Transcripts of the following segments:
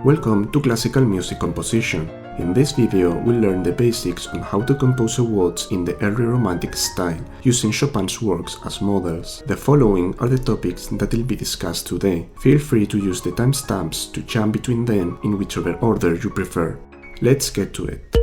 Welcome to Classical Music Composition. In this video, we'll learn the basics on how to compose a waltz in the early Romantic style, using Chopin's works as models. The following are the topics that will be discussed today. Feel free to use the timestamps to jump between them in whichever order you prefer. Let's get to it.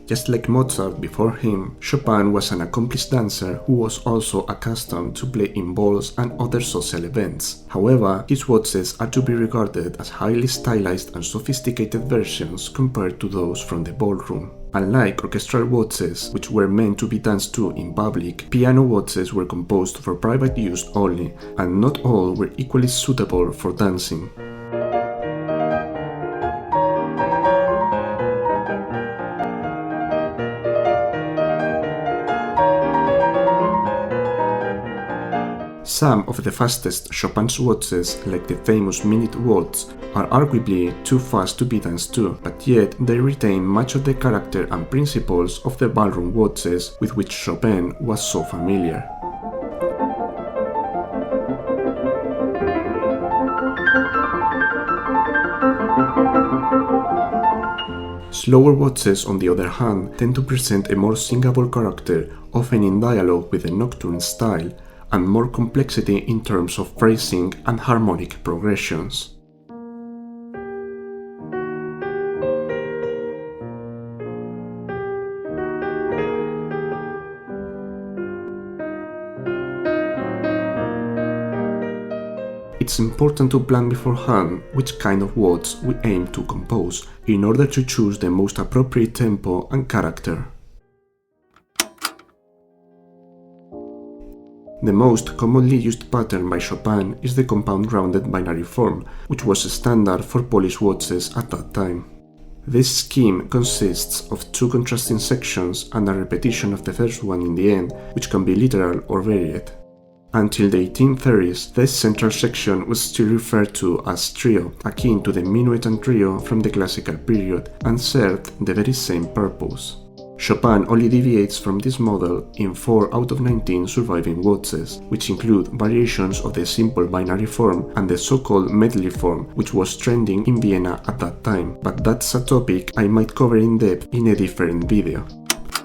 Just like Mozart before him, Chopin was an accomplished dancer who was also accustomed to play in balls and other social events. However, his waltzes are to be regarded as highly stylized and sophisticated versions compared to those from the ballroom. Unlike orchestral waltzes, which were meant to be danced to in public, piano waltzes were composed for private use only, and not all were equally suitable for dancing. Some of the fastest Chopin's waltzes, like the famous Minute Waltz, are arguably too fast to be danced to, but yet they retain much of the character and principles of the ballroom waltzes with which Chopin was so familiar. Slower waltzes, on the other hand, tend to present a more singable character, often in dialogue with the nocturne style, and more complexity in terms of phrasing and harmonic progressions. It's important to plan beforehand which kind of waltz we aim to compose, in order to choose the most appropriate tempo and character. The most commonly used pattern by Chopin is the compound rounded binary form, which was standard for Polish waltzes at that time. This scheme consists of two contrasting sections and a repetition of the first one in the end, which can be literal or varied. Until the 1830s, this central section was still referred to as trio, akin to the minuet and trio from the classical period, and served the very same purpose. Chopin only deviates from this model in 4 out of 19 surviving waltzes, which include variations of the simple binary form and the so-called medley form, which was trending in Vienna at that time, but that's a topic I might cover in depth in a different video.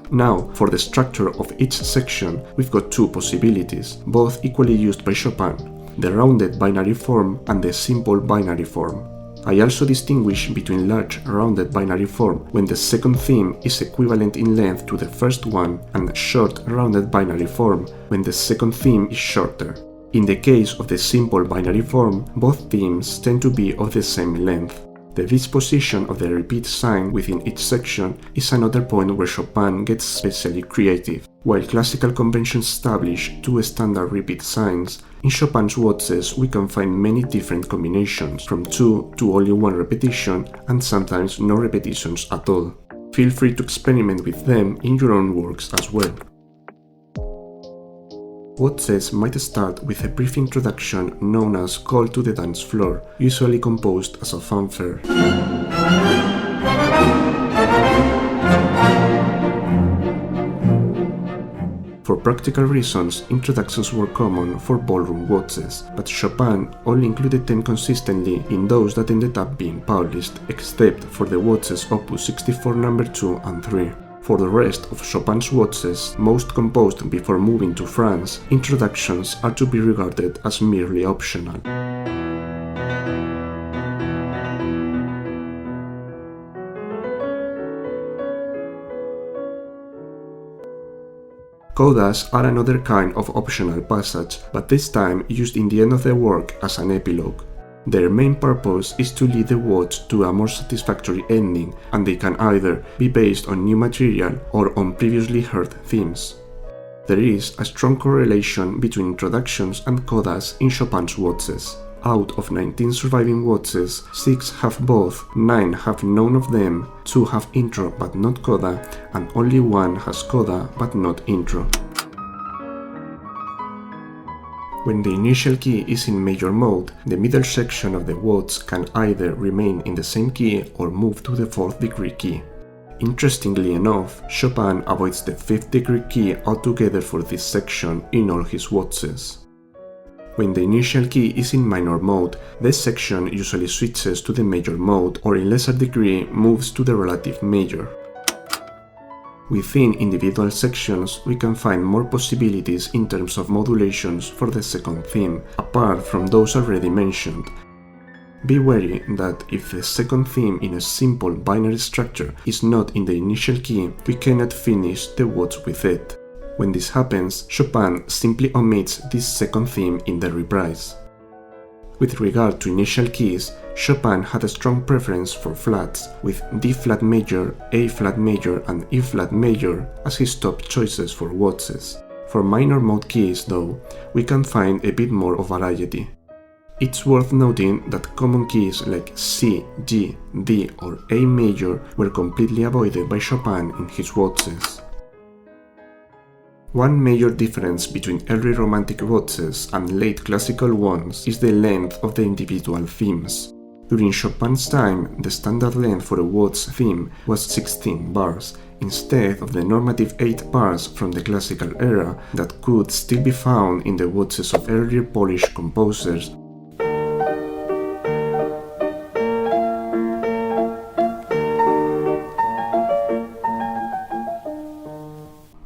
Now, for the structure of each section, we've got two possibilities, both equally used by Chopin: the rounded binary form and the simple binary form. I also distinguish between large rounded binary form when the second theme is equivalent in length to the first one, and short rounded binary form when the second theme is shorter. In the case of the simple binary form, both themes tend to be of the same length. The disposition of the repeat sign within each section is another point where Chopin gets especially creative. While classical conventions establish two standard repeat signs, in Chopin's waltzes we can find many different combinations, from 2 to only 1 repetition, and sometimes no repetitions at all. Feel free to experiment with them in your own works as well. Waltzes might start with a brief introduction known as Call to the Dance Floor, usually composed as a fanfare. For practical reasons, introductions were common for ballroom waltzes, but Chopin only included them consistently in those that ended up being published, except for the waltzes Opus 64 No. 2 and 3. For the rest of Chopin's waltzes, most composed before moving to France, introductions are to be regarded as merely optional. Codas are another kind of optional passage, but this time used in the end of the work as an epilogue. Their main purpose is to lead the waltz to a more satisfactory ending, and they can either be based on new material or on previously heard themes. There is a strong correlation between introductions and codas in Chopin's waltzes. Out of 19 surviving waltzes, 6 have both, 9 have none of them, 2 have intro but not coda, and only 1 has coda but not intro. When the initial key is in major mode, the middle section of the waltz can either remain in the same key or move to the 4th degree key. Interestingly enough, Chopin avoids the 5th degree key altogether for this section in all his waltzes. When the initial key is in minor mode, this section usually switches to the major mode or in lesser degree moves to the relative major. Within individual sections, we can find more possibilities in terms of modulations for the second theme, apart from those already mentioned. Be wary that if the second theme in a simple binary structure is not in the initial key, we cannot finish the waltz with it. When this happens, Chopin simply omits this second theme in the reprise. With regard to initial keys, Chopin had a strong preference for flats, with D-flat major, A-flat major and E-flat major as his top choices for waltzes. For minor mode keys, though, we can find a bit more of variety. It's worth noting that common keys like C, G, D or A major were completely avoided by Chopin in his waltzes. One major difference between early Romantic waltzes and late classical ones is the length of the individual themes. During Chopin's time, the standard length for a waltz theme was 16 bars, instead of the normative 8 bars from the classical era that could still be found in the waltzes of earlier Polish composers.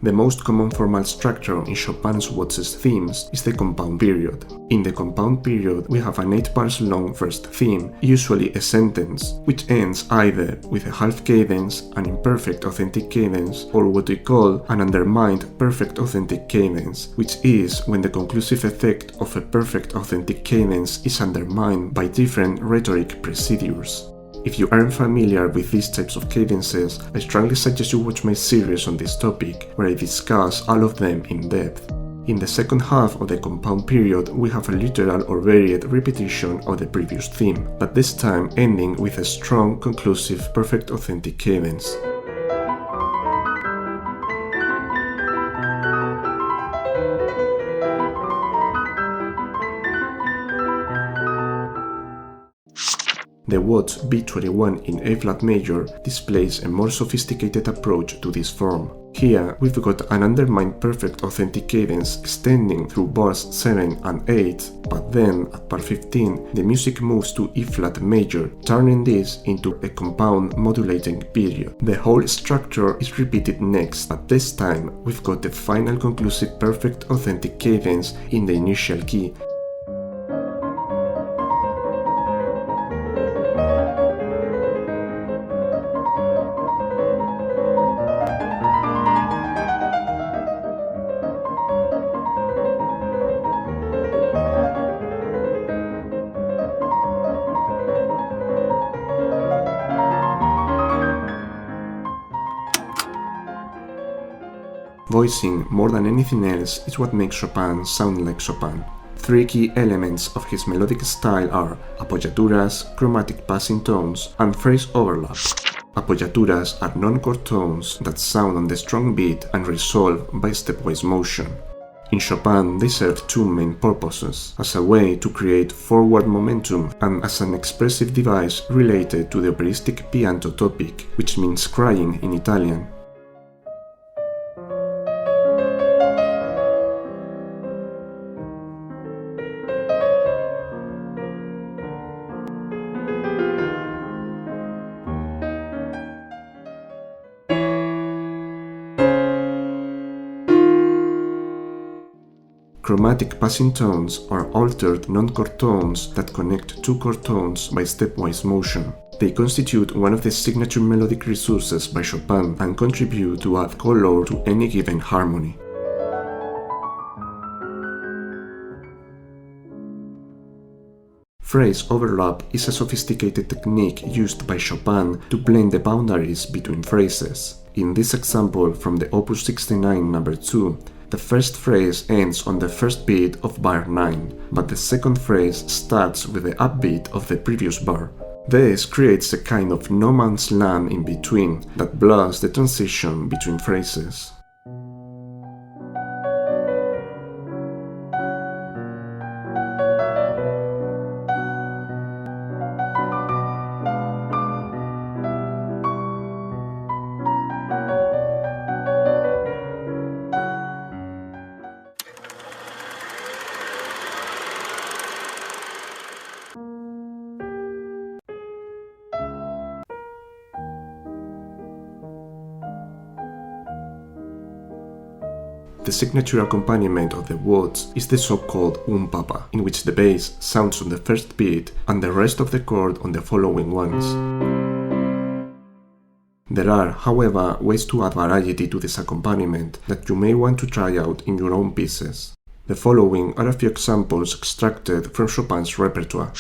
The most common formal structure in Chopin's waltzes themes is the compound period. In the compound period, we have an 8 bars long first theme, usually a sentence, which ends either with a half cadence, an imperfect authentic cadence, or what we call an undermined perfect authentic cadence, which is when the conclusive effect of a perfect authentic cadence is undermined by different rhetoric procedures. If you aren't familiar with these types of cadences, I strongly suggest you watch my series on this topic, where I discuss all of them in depth. In the second half of the compound period, we have a literal or varied repetition of the previous theme, but this time ending with a strong, conclusive, perfect authentic cadence. The Waltz B21 in A-flat major displays a more sophisticated approach to this form. Here, we've got an undermined perfect authentic cadence extending through bars 7 and 8, but then, at bar 15, the music moves to E-flat major, turning this into a compound modulating period. The whole structure is repeated next, but this time, we've got the final conclusive perfect authentic cadence in the initial key. Voicing, more than anything else, is what makes Chopin sound like Chopin. Three key elements of his melodic style are appoggiaturas, chromatic passing tones, and phrase overlap. Appoggiaturas are non-chord tones that sound on the strong beat and resolve by stepwise motion. In Chopin, they serve two main purposes, as a way to create forward momentum and as an expressive device related to the operistic pianto topic, which means crying in Italian. Chromatic passing tones are altered non-chord tones that connect two chord tones by stepwise motion. They constitute one of the signature melodic resources by Chopin and contribute to add color to any given harmony. Phrase overlap is a sophisticated technique used by Chopin to blend the boundaries between phrases. In this example from the Opus 69 No. 2, the first phrase ends on the first beat of bar 9, but the second phrase starts with the upbeat of the previous bar. This creates a kind of no man's land in between that blurs the transition between phrases. The signature accompaniment of the Waltz is the so-called papa, in which the bass sounds on the first beat and the rest of the chord on the following ones. There are, however, ways to add variety to this accompaniment that you may want to try out in your own pieces. The following are a few examples extracted from Chopin's repertoire.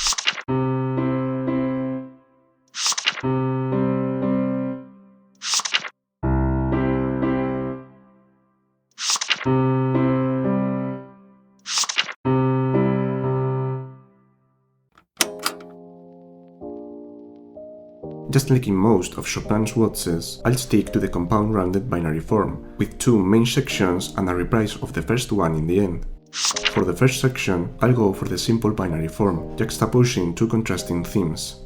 Just like in most of Chopin's waltzes, I'll stick to the compound rounded binary form, with two main sections and a reprise of the first one in the end. For the first section, I'll go for the simple binary form, juxtaposing two contrasting themes.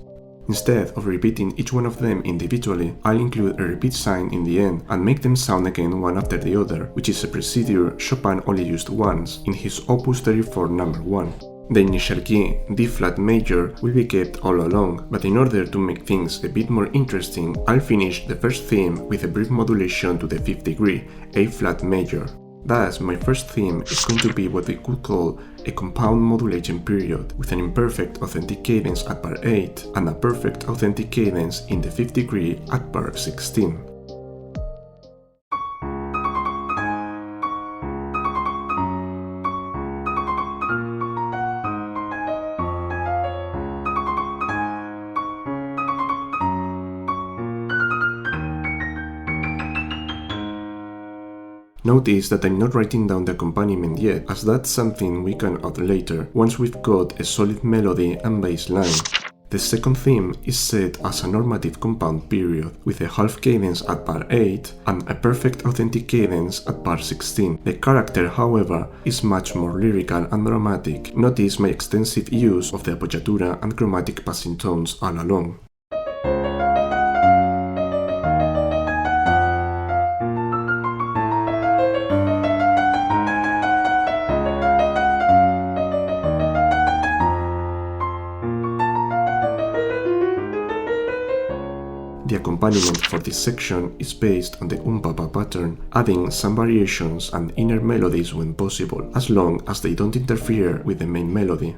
Instead of repeating each one of them individually, I'll include a repeat sign in the end and make them sound again one after the other, which is a procedure Chopin only used once in his Opus 34 No. 1. The initial key, D-flat major, will be kept all along, but in order to make things a bit more interesting, I'll finish the first theme with a brief modulation to the 5th degree, A-flat major. Thus, my first theme is going to be what we could call a compound modulation period, with an imperfect authentic cadence at bar 8 and a perfect authentic cadence in the 5th degree at bar 16. Notice that I'm not writing down the accompaniment yet, as that's something we can add later, once we've got a solid melody and bass line. The second theme is set as a normative compound period, with a half cadence at bar 8 and a perfect authentic cadence at bar 16. The character, however, is much more lyrical and dramatic. Notice my extensive use of the appoggiatura and chromatic passing tones all along. The accompaniment for this section is based on the papa pattern, adding some variations and inner melodies when possible, as long as they don't interfere with the main melody.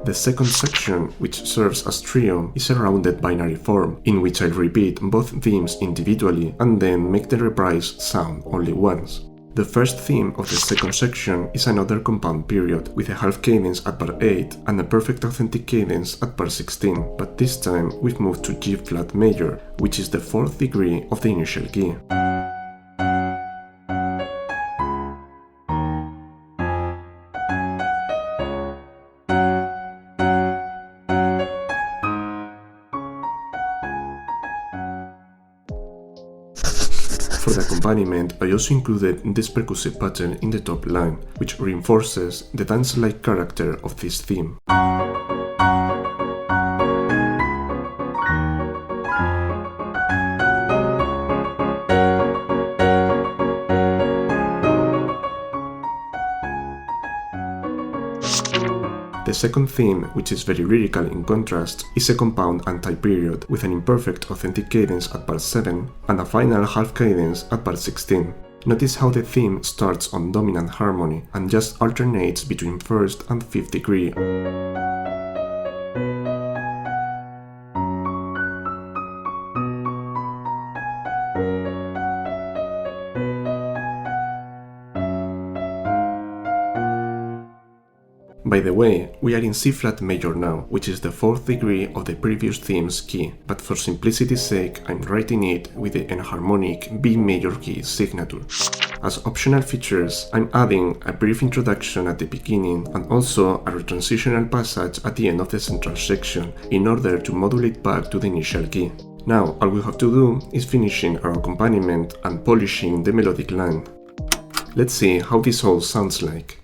The second section, which serves as trio, is a rounded binary form, in which I'll repeat both themes individually and then make the reprise sound only once. The first theme of the second section is another compound period, with a half cadence at bar 8 and a perfect authentic cadence at bar 16, but this time we've moved to G-flat major, which is the 4th degree of the initial key. For the accompaniment, I also included this percussive pattern in the top line, which reinforces the dance-like character of this theme. The second theme, which is very lyrical in contrast, is a compound anti-period with an imperfect authentic cadence at bar 7 and a final half cadence at bar 16. Notice how the theme starts on dominant harmony and just alternates between 1st and 5th degree. By the way, we are in C-flat major now, which is the 4th degree of the previous theme's key, but for simplicity's sake I'm writing it with the enharmonic B major key signature. As optional features, I'm adding a brief introduction at the beginning and also a retransitional passage at the end of the central section, in order to modulate back to the initial key. Now all we have to do is finishing our accompaniment and polishing the melodic line. Let's see how this all sounds like.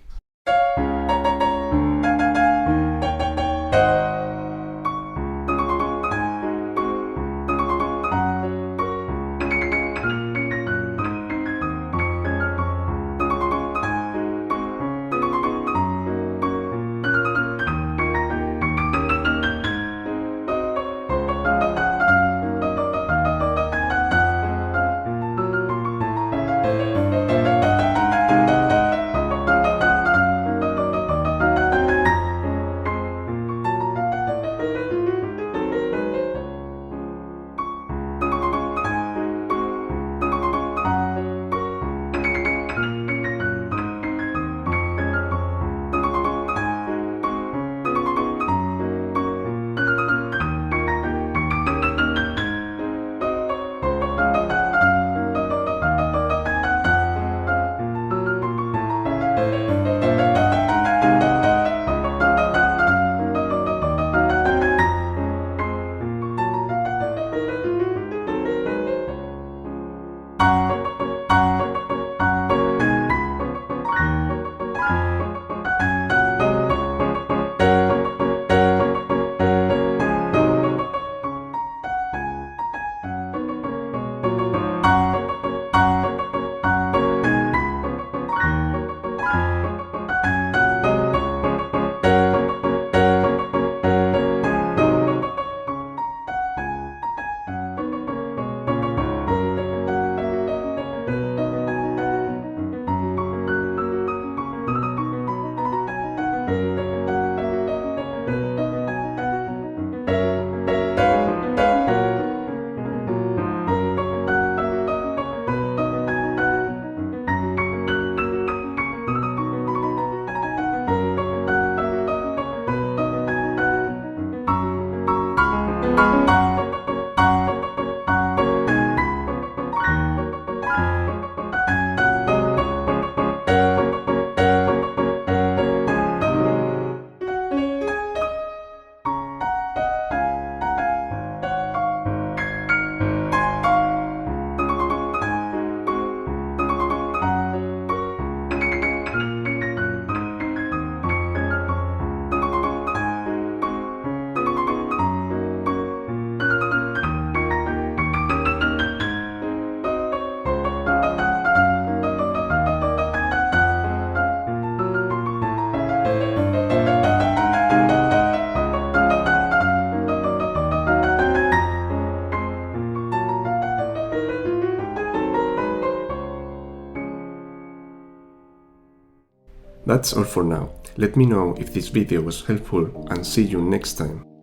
That's all for now. Let me know if this video was helpful and see you next time.